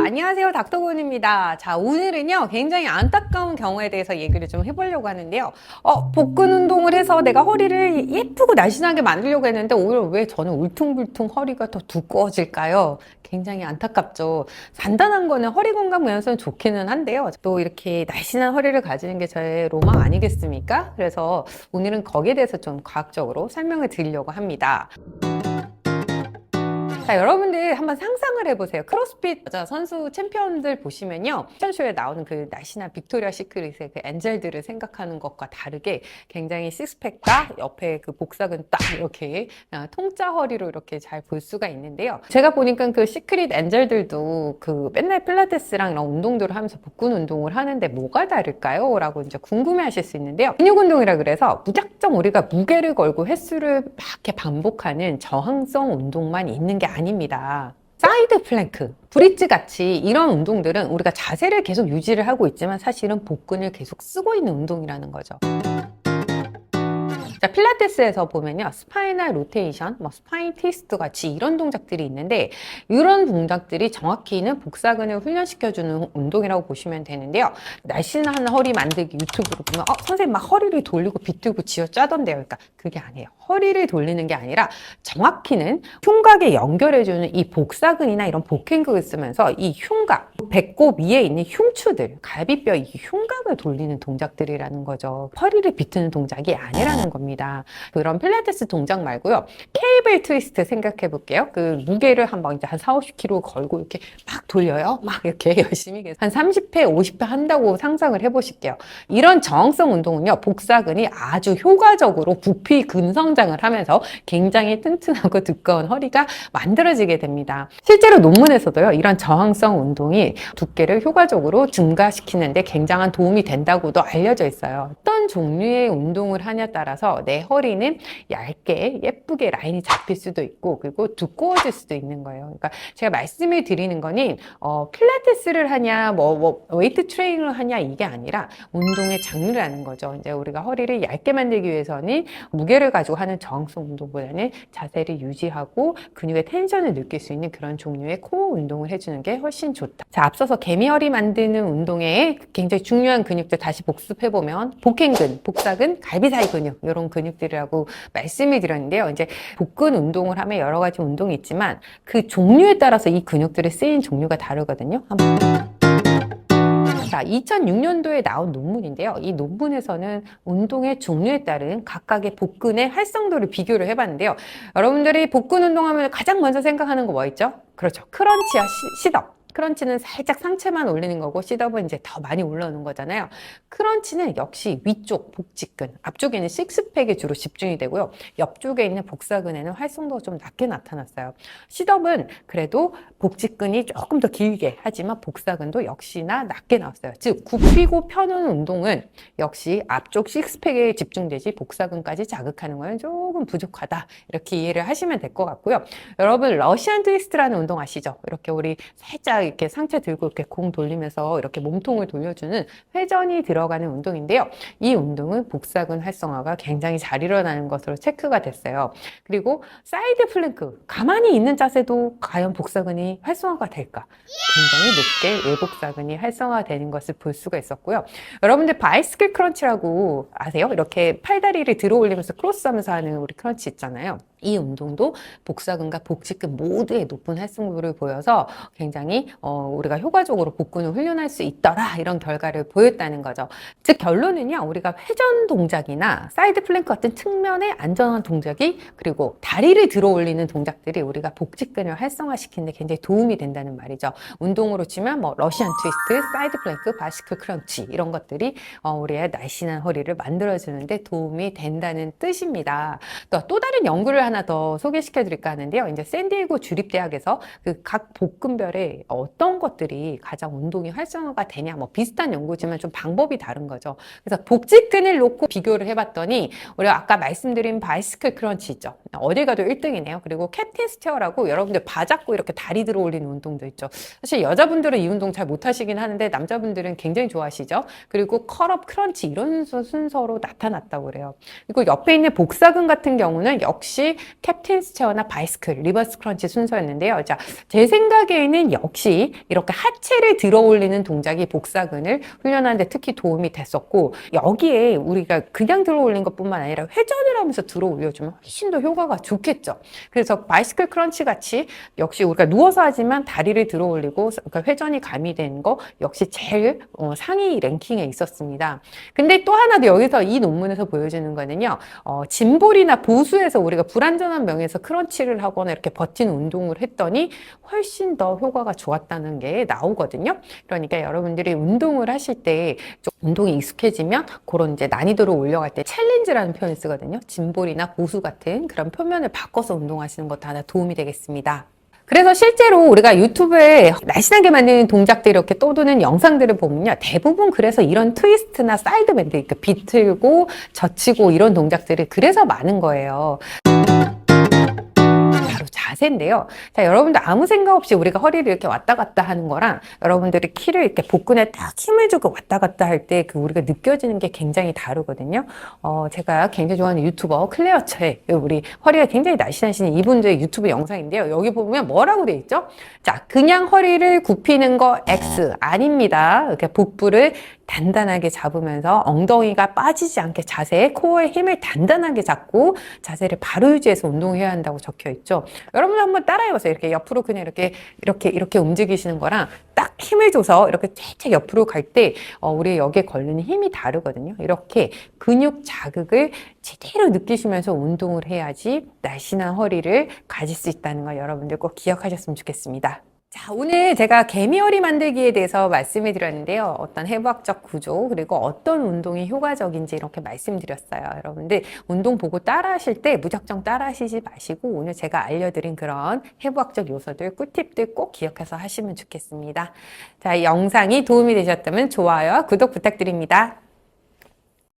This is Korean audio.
안녕하세요. 닥터곤입니다. 자, 오늘은요, 굉장히 안타까운 경우에 대해서 얘기를 좀 해보려고 하는데요. 복근 운동을 해서 내가 허리를 예쁘고 날씬하게 만들려고 했는데, 오히려 왜 저는 울퉁불퉁 허리가 더 두꺼워질까요? 굉장히 안타깝죠. 단단한 거는 허리 건강 면에서는 좋기는 한데요. 또 이렇게 날씬한 허리를 가지는 게 저의 로망 아니겠습니까? 그래서 오늘은 거기에 대해서 좀 과학적으로 설명을 드리려고 합니다. 자, 여러분들 한번 상상을 해보세요. 크로스핏 여자 선수 챔피언들 보시면요. 패션쇼에 나오는 그 날씬한 빅토리아 시크릿의 그 엔젤들을 생각하는 것과 다르게 굉장히 식스팩과 옆에 그 복사근 딱 이렇게 통짜 허리로 이렇게 잘 볼 수가 있는데요. 제가 보니까 그 시크릿 엔젤들도 그 맨날 필라테스랑 이런 운동들을 하면서 복근 운동을 하는데 뭐가 다를까요? 라고 이제 궁금해 하실 수 있는데요. 근육 운동이라 그래서 무작정 우리가 무게를 걸고 횟수를 막 이렇게 반복하는 저항성 운동만 있는 게 아닙니다. 사이드 플랭크, 브릿지 같이 이런 운동들은 우리가 자세를 계속 유지를 하고 있지만 사실은 복근을 계속 쓰고 있는 운동이라는 거죠. 자, 필라테스에서 보면요. 스파이널 로테이션, 스파인 트위스트 같이 이런 동작들이 있는데 이런 동작들이 정확히는 복사근을 훈련시켜주는 운동이라고 보시면 되는데요. 날씬한 허리 만들기 유튜브로 보면 선생님 막 허리를 돌리고 비틀고 쥐어 짜던데요. 그러니까 그게 아니에요. 허리를 돌리는 게 아니라 정확히는 흉곽에 연결해주는 이 복사근이나 이런 복행근을 쓰면서 이 흉곽, 배꼽 위에 있는 흉추들, 갈비뼈 이 흉곽을 돌리는 동작들이라는 거죠. 허리를 비트는 동작이 아니라는 겁니다. 그런 필라테스 동작 말고요. 케이블 트위스트 생각해 볼게요. 그 무게를 한번 이제 한 4, 50kg 걸고 이렇게 막 돌려요. 막 이렇게 열심히 한 30회, 50회 한다고 상상을 해 보실게요. 이런 저항성 운동은요. 복사근이 아주 효과적으로 부피 근성장을 하면서 굉장히 튼튼하고 두꺼운 허리가 만들어지게 됩니다. 실제로 논문에서도요. 이런 저항성 운동이 두께를 효과적으로 증가시키는데 굉장한 도움이 된다고도 알려져 있어요. 어떤 종류의 운동을 하냐에 따라서 내 허리는 얇게 예쁘게 라인이 잡힐 수도 있고 그리고 두꺼워질 수도 있는 거예요. 그러니까 제가 말씀을 드리는 거는 필라테스를 하냐 웨이트 트레이닝을 하냐 이게 아니라 운동의 장르라는 거죠. 이제 우리가 허리를 얇게 만들기 위해서는 무게를 가지고 하는 저항성 운동보다는 자세를 유지하고 근육의 텐션을 느낄 수 있는 그런 종류의 코어 운동을 해주는 게 훨씬 좋다. 자, 앞서서 개미허리 만드는 운동에 굉장히 중요한 근육들 다시 복습해보면 복행근, 복사근, 갈비사이 근육 이런 근육들이라고 말씀을 드렸는데요. 이제 복근 운동을 하면 여러 가지 운동이 있지만 그 종류에 따라서 이 근육들이 쓰이는 종류가 다르거든요. 자, 2006년도에 나온 논문인데요. 이 논문에서는 운동의 종류에 따른 각각의 복근의 활성도를 비교를 해봤는데요. 여러분들이 복근 운동하면 가장 먼저 생각하는 거 뭐 있죠? 그렇죠. 크런치와 시덥. 크런치는 살짝 상체만 올리는 거고 시덥은 이제 더 많이 올라오는 거잖아요. 크런치는 역시 위쪽 복직근, 앞쪽에는 식스팩에 주로 집중이 되고요. 옆쪽에 있는 복사근에는 활성도가 좀 낮게 나타났어요. 시덥은 그래도 복직근이 조금 더 길게 하지만 복사근도 역시나 낮게 나왔어요. 즉 굽히고 펴는 운동은 역시 앞쪽 식스팩에 집중되지 복사근까지 자극하는 거는 조금 부족하다. 이렇게 이해를 하시면 될 것 같고요. 여러분 러시안 트위스트라는 운동 아시죠? 이렇게 우리 살짝 이렇게 상체 들고 이렇게 공 돌리면서 이렇게 몸통을 돌려주는 회전이 들어가는 운동인데요. 이 운동은 복사근 활성화가 굉장히 잘 일어나는 것으로 체크가 됐어요. 그리고 사이드 플랭크, 가만히 있는 자세도 과연 복사근이 활성화가 될까? 굉장히 높게 외복사근이 활성화되는 것을 볼 수가 있었고요. 여러분들 바이스클 크런치라고 아세요? 이렇게 팔다리를 들어 올리면서 크로스하면서 하는 우리 크런치 있잖아요. 이 운동도 복사근과 복직근 모두의 높은 활성도를 보여서 굉장히 우리가 효과적으로 복근을 훈련할 수 있더라 이런 결과를 보였다는 거죠. 즉 결론은요. 우리가 회전 동작이나 사이드 플랭크 같은 측면의 안전한 동작이 그리고 다리를 들어 올리는 동작들이 우리가 복직근을 활성화시키는 데 굉장히 도움이 된다는 말이죠. 운동으로 치면 러시안 트위스트, 사이드 플랭크, 바이시클 크런치 이런 것들이 우리의 날씬한 허리를 만들어주는 데 도움이 된다는 뜻입니다. 또 다른 연구를 하나 더 소개시켜 드릴까 하는데요. 이제 샌디에고 주립대학에서 그 각 복근별에 어떤 것들이 가장 운동이 활성화가 되냐 비슷한 연구지만 좀 방법이 다른 거죠. 그래서 복직근을 놓고 비교를 해봤더니 우리가 아까 말씀드린 바이시클 크런치 있죠. 어딜 가도 1등이네요. 그리고 캡틴 스테어라고 여러분들 바 잡고 이렇게 다리 들어 올리는 운동도 있죠. 사실 여자분들은 이 운동 잘 못하시긴 하는데 남자분들은 굉장히 좋아하시죠. 그리고 컬업 크런치 이런 순서로 나타났다고 그래요. 그리고 옆에 있는 복사근 같은 경우는 역시 캡틴스 체어나 바이스클, 리버스 크런치 순서였는데요. 자, 제 생각에는 역시 이렇게 하체를 들어 올리는 동작이 복사근을 훈련하는 데 특히 도움이 됐었고, 여기에 우리가 그냥 들어 올린 것뿐만 아니라 회전을 하면서 들어 올려주면 훨씬 더 효과가 좋겠죠. 그래서 바이스클 크런치 같이 역시 우리가 누워서 하지만 다리를 들어 올리고 그러니까 회전이 가미된 거 역시 제일 상위 랭킹에 있었습니다. 근데 또 하나 더 여기서 이 논문에서 보여주는 거는요, 짐볼이나 보수에서 우리가 불안전한 명에서 크런치를 하거나 이렇게 버티는 운동을 했더니 훨씬 더 효과가 좋았다는 게 나오거든요. 그러니까 여러분들이 운동을 하실 때 좀 운동이 익숙해지면 그런 이제 난이도를 올려갈 때 챌린지라는 표현을 쓰거든요. 짐볼이나 보수 같은 그런 표현을 바꿔서 운동하시는 것도 하나 도움이 되겠습니다. 그래서 실제로 우리가 유튜브에 날씬하게 만드는 동작들이 이렇게 떠도는 영상들을 보면요. 대부분 그래서 이런 트위스트나 사이드 밴드, 그러니까 비틀고 젖히고 이런 동작들이 그래서 많은 거예요. 바로 자세인데요. 자, 여러분들 아무 생각 없이 우리가 허리를 이렇게 왔다 갔다 하는 거랑 여러분들이 키를 이렇게 복근에 딱 힘을 주고 왔다 갔다 할 때 그 우리가 느껴지는 게 굉장히 다르거든요. 제가 굉장히 좋아하는 유튜버 클레어처의 우리 허리가 굉장히 날씬하신 이분들의 유튜브 영상인데요. 여기 보면 뭐라고 돼 있죠? 자, 그냥 허리를 굽히는 거 X 아닙니다. 이렇게 복부를 단단하게 잡으면서 엉덩이가 빠지지 않게 자세, 코어의 힘을 단단하게 잡고 자세를 바로 유지해서 운동해야 한다고 적혀 있죠. 여러분 한번 따라해보세요. 이렇게 옆으로 그냥 이렇게 움직이시는 거랑 딱 힘을 줘서 이렇게 살짝 옆으로 갈 때 우리 여기에 걸리는 힘이 다르거든요. 이렇게 근육 자극을 제대로 느끼시면서 운동을 해야지 날씬한 허리를 가질 수 있다는 거 여러분들 꼭 기억하셨으면 좋겠습니다. 자, 오늘 제가 개미허리 만들기에 대해서 말씀을 드렸는데요. 어떤 해부학적 구조, 그리고 어떤 운동이 효과적인지 이렇게 말씀드렸어요. 여러분들 운동 보고 따라 하실 때 무작정 따라 하시지 마시고 오늘 제가 알려드린 그런 해부학적 요소들, 꿀팁들 꼭 기억해서 하시면 좋겠습니다. 자, 이 영상이 도움이 되셨다면 좋아요와 구독 부탁드립니다.